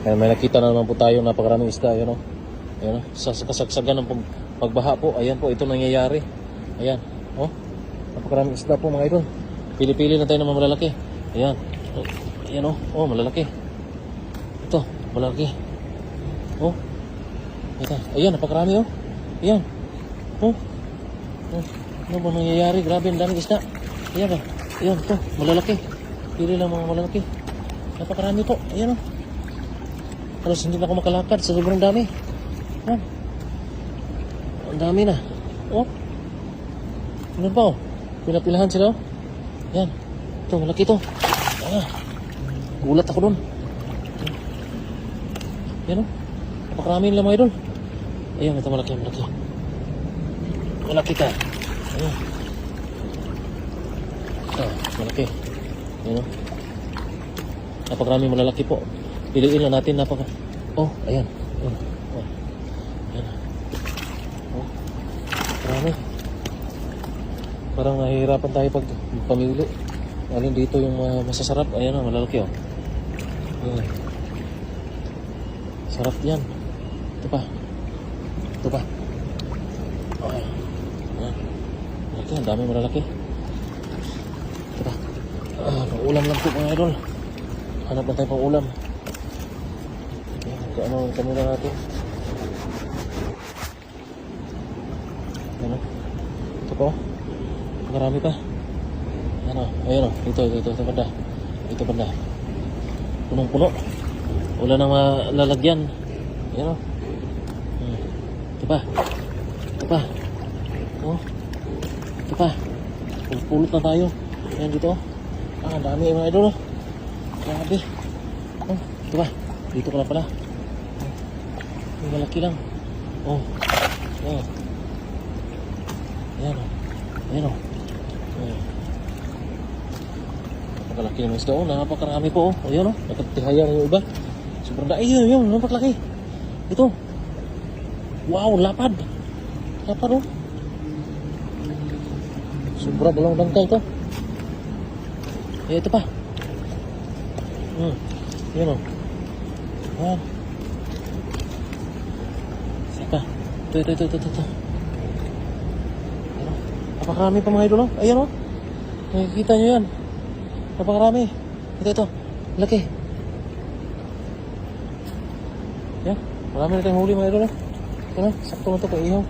Ayan, may nakita na naman po tayo napakaraming isda. Ayan o. Ayan o. Sa kasagsagan ng pagbaha po. Ayan po, ito nangyayari. Ayan. O. Napakaraming isda po mga idol. Pili-pili na tayo ng mga malalaki. Ayan. Ayan o. O, malalaki. Ito, malalaki. O. Ito. Ayan, napakarami o. Ayan. O. Ano ba nangyayari? Grabe, ang daming isda. Ayan ba? Ayan, ito, malalaki. Pili lang mga malalaki. Napakarami po. Ayan o. Halos hindi na ako makalakad sa sobrang dami. Ayan. Ang dami na. O. Ano ba o? Pinapilahan sila o. Ayan. Ito, malaki ito. Ayan. Gulat ako dun. Ayan o. Napakarami nila mga idol. Ayan, ito malaki. Malaki ka. Ayan. Ito, malaki. Ayan o. Napakarami malalaki po. Piliin lang natin Oh, ayan. Oh. Ayan. Oh. Marami. Parang nahihirapan tayo pag pamili. Alin dito yung masasarap. Ayan o, malalaki o. Ayan. Sarap yan. Ito pa. Okay. Ayan. Malaki, ang dami malalaki. Ito pa. Pang-ulam lang po mga idol. Hanap lang tayo pang-ulam. Ano ang kanila natin? Ano? Ito po. Marami pa. Ano? Ayun o. Ito banda. Ito banda. Punong-puno. Wala nang malalagyan. Ayun o. Ito pa. Oh. Ito pa. Pulot na tayo. Ayan dito. Ang dami mga idol o. Grabe. Oh. Ito pa. Dito ko lang pala. Malaki lang. Oh. Ayan. Ayan o. Napakalaki ng isda o. Napakarami po o. Ayan o. Nakatihayan yung iba. Sobrang dami. Ayun. Napakalaki. Ito. Wow. Lapad o. Sobrang dalang dangkal ito. Ito pa. Ayan o. Ayan. Ito. Napakarami pa mga idol. Ayan o. Nakikita nyo yan. Napakarami. Ito. Laki. Yan. Marami na tayong huli mga idol. Ito na. Sakto na ito kay ihaw.